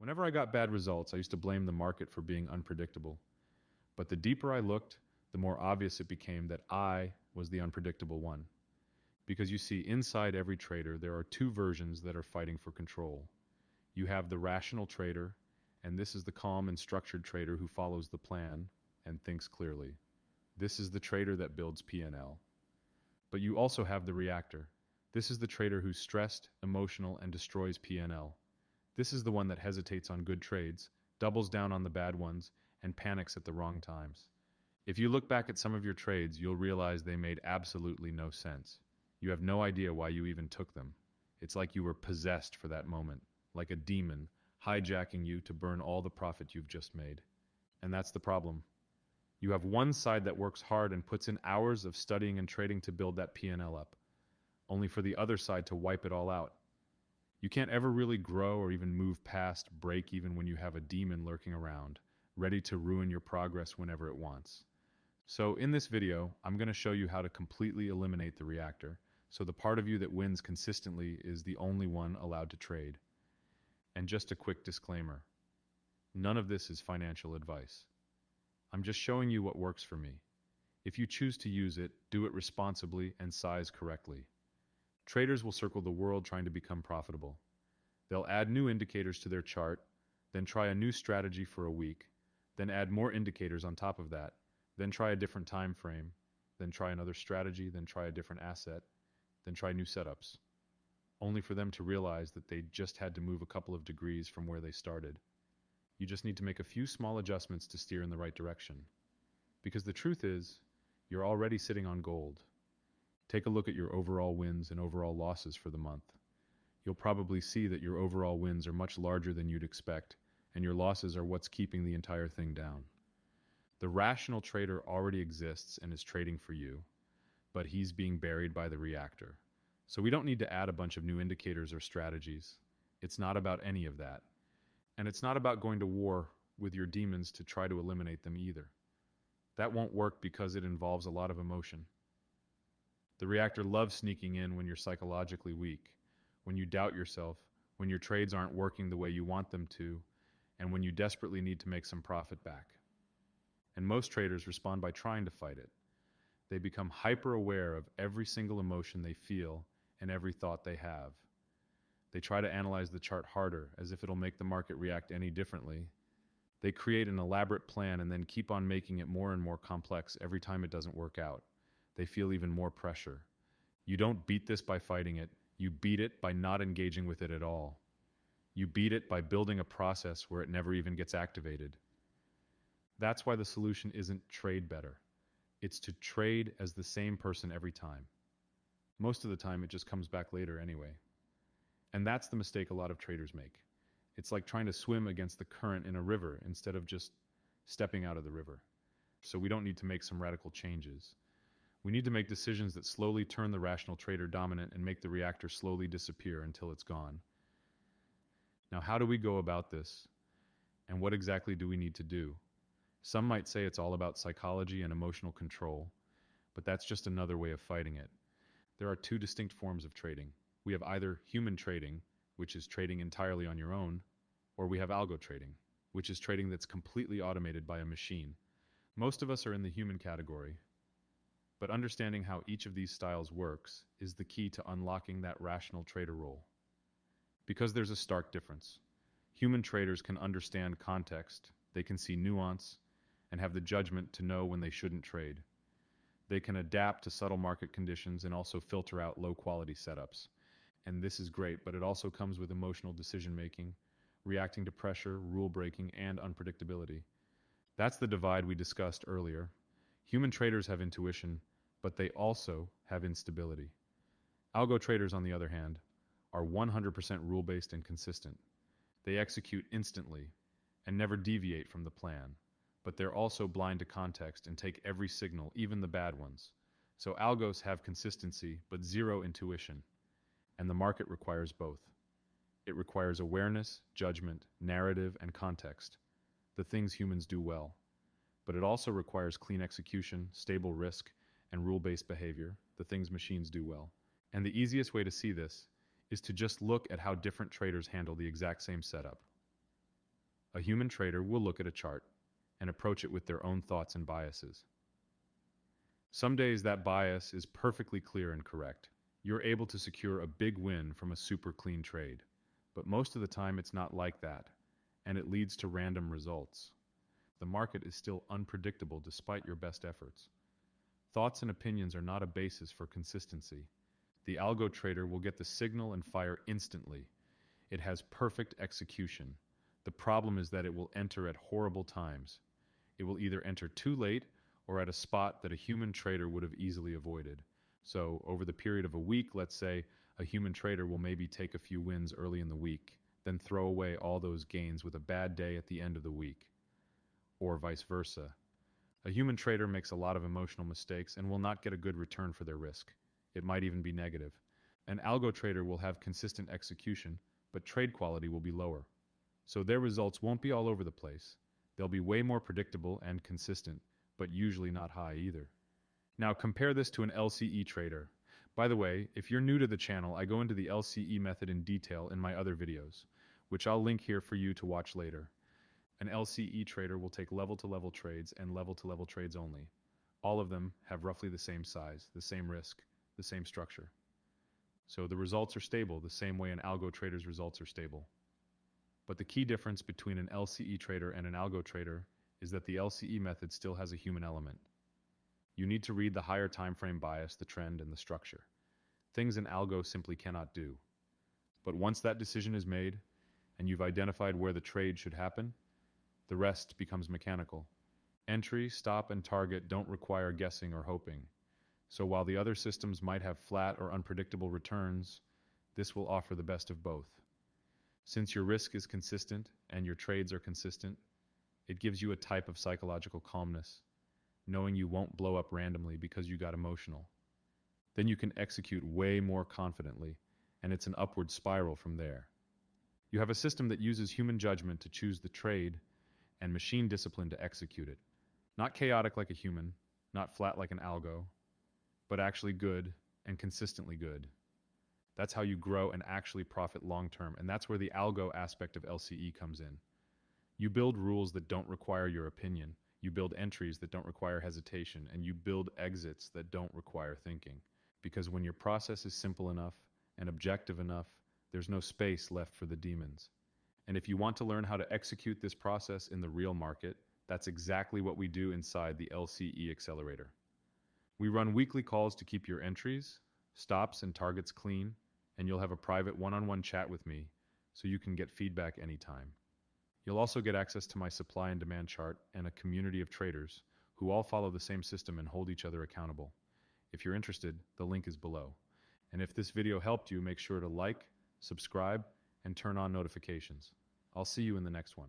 Whenever I got bad results, I used to blame the market for being unpredictable. But the deeper I looked, the more obvious it became that I was the unpredictable one. Because you see, inside every trader, there are two versions that are fighting for control. You have the rational trader, and this is the calm and structured trader who follows the plan and thinks clearly. This is the trader that builds P&L. But you also have the reactor. This is the trader who's stressed, emotional, and destroys P&L. This is the one that hesitates on good trades, doubles down on the bad ones, and panics at the wrong times. If you look back at some of your trades, you'll realize they made absolutely no sense. You have no idea why you even took them. It's like you were possessed for that moment, like a demon hijacking you to burn all the profit you've just made. And that's the problem. You have one side that works hard and puts in hours of studying and trading to build that P&L up, only for the other side to wipe it all out. You can't ever really grow or even move past break even when you have a demon lurking around, ready to ruin your progress whenever it wants. So in this video, I'm going to show you how to completely eliminate the reactor, so the part of you that wins consistently is the only one allowed to trade. And just a quick disclaimer, none of this is financial advice. I'm just showing you what works for me. If you choose to use it, do it responsibly and size correctly. Traders will circle the world trying to become profitable. They'll add new indicators to their chart, then try a new strategy for a week, then add more indicators on top of that, then try a different time frame, then try another strategy, then try a different asset, then try new setups, only for them to realize that they just had to move a couple of degrees from where they started. You just need to make a few small adjustments to steer in the right direction. Because the truth is, you're already sitting on gold. Take a look at your overall wins and overall losses for the month. You'll probably see that your overall wins are much larger than you'd expect, and your losses are what's keeping the entire thing down. The rational trader already exists and is trading for you, but he's being buried by the reactor. So we don't need to add a bunch of new indicators or strategies. It's not about any of that. And it's not about going to war with your demons to try to eliminate them either. That won't work because it involves a lot of emotion. The reactor loves sneaking in when you're psychologically weak, when you doubt yourself, when your trades aren't working the way you want them to, and when you desperately need to make some profit back. And most traders respond by trying to fight it. They become hyper aware of every single emotion they feel and every thought they have. They try to analyze the chart harder, as if it'll make the market react any differently. They create an elaborate plan and then keep on making it more and more complex every time it doesn't work out. They feel even more pressure. You don't beat this by fighting it. You beat it by not engaging with it at all. You beat it by building a process where it never even gets activated. That's why the solution isn't trade better. It's to trade as the same person every time. Most of the time, it just comes back later anyway. And that's the mistake a lot of traders make. It's like trying to swim against the current in a river instead of just stepping out of the river. So we don't need to make some radical changes. We need to make decisions that slowly turn the rational trader dominant and make the reactor slowly disappear until it's gone. Now, how do we go about this? And what exactly do we need to do? Some might say it's all about psychology and emotional control, but that's just another way of fighting it. There are two distinct forms of trading. We have either human trading, which is trading entirely on your own, or we have algo trading, which is trading that's completely automated by a machine. Most of us are in the human category, but understanding how each of these styles works is the key to unlocking that rational trader role. Because there's a stark difference. Human traders can understand context, they can see nuance, and have the judgment to know when they shouldn't trade. They can adapt to subtle market conditions and also filter out low-quality setups. And this is great, but it also comes with emotional decision-making, reacting to pressure, rule-breaking, and unpredictability. That's the divide we discussed earlier. Human traders have intuition, but they also have instability. Algo traders, on the other hand, are 100% rule-based and consistent. They execute instantly and never deviate from the plan, but they're also blind to context and take every signal, even the bad ones. So algos have consistency, but zero intuition. And the market requires both. It requires awareness, judgment, narrative, and context, the things humans do well. But it also requires clean execution, stable risk, and rule-based behavior, the things machines do well. And the easiest way to see this is to just look at how different traders handle the exact same setup. A human trader will look at a chart and approach it with their own thoughts and biases. Some days that bias is perfectly clear and correct. You're able to secure a big win from a super clean trade. But most of the time it's not like that, and it leads to random results. The market is still unpredictable despite your best efforts. Thoughts and opinions are not a basis for consistency. The algo trader will get the signal and fire instantly. It has perfect execution. The problem is that it will enter at horrible times. It will either enter too late or at a spot that a human trader would have easily avoided. So, over the period of a week, let's say, a human trader will maybe take a few wins early in the week, then throw away all those gains with a bad day at the end of the week. Or vice versa. A human trader makes a lot of emotional mistakes and will not get a good return for their risk. It might even be negative. An algo trader will have consistent execution, but trade quality will be lower. So their results won't be all over the place. They'll be way more predictable and consistent, but usually not high either. Now compare this to an LCE trader. By the way, if you're new to the channel, I go into the LCE method in detail in my other videos, which I'll link here for you to watch later. An LCE trader will take level-to-level trades and level-to-level trades only. All of them have roughly the same size, the same risk, the same structure. So the results are stable the same way an algo trader's results are stable. But the key difference between an LCE trader and an algo trader is that the LCE method still has a human element. You need to read the higher time frame bias, the trend, and the structure. Things an algo simply cannot do. But once that decision is made, and you've identified where the trade should happen, the rest becomes mechanical. Entry, stop, and target don't require guessing or hoping. So while the other systems might have flat or unpredictable returns, this will offer the best of both. Since your risk is consistent and your trades are consistent, it gives you a type of psychological calmness, knowing you won't blow up randomly because you got emotional. Then you can execute way more confidently, and it's an upward spiral from there. You have a system that uses human judgment to choose the trade and machine discipline to execute it. Not chaotic like a human, not flat like an algo, but actually good and consistently good. That's how you grow and actually profit long term, and that's where the algo aspect of LCE comes in. You build rules that don't require your opinion, you build entries that don't require hesitation, and you build exits that don't require thinking. Because when your process is simple enough and objective enough, there's no space left for the demons. And if you want to learn how to execute this process in the real market, that's exactly what we do inside the LCE Accelerator. We run weekly calls to keep your entries, stops, and targets clean, and you'll have a private one-on-one chat with me so you can get feedback anytime. You'll also get access to my supply and demand chart and a community of traders who all follow the same system and hold each other accountable. If you're interested, the link is below. And if this video helped you, make sure to like, subscribe, and turn on notifications. I'll see you in the next one.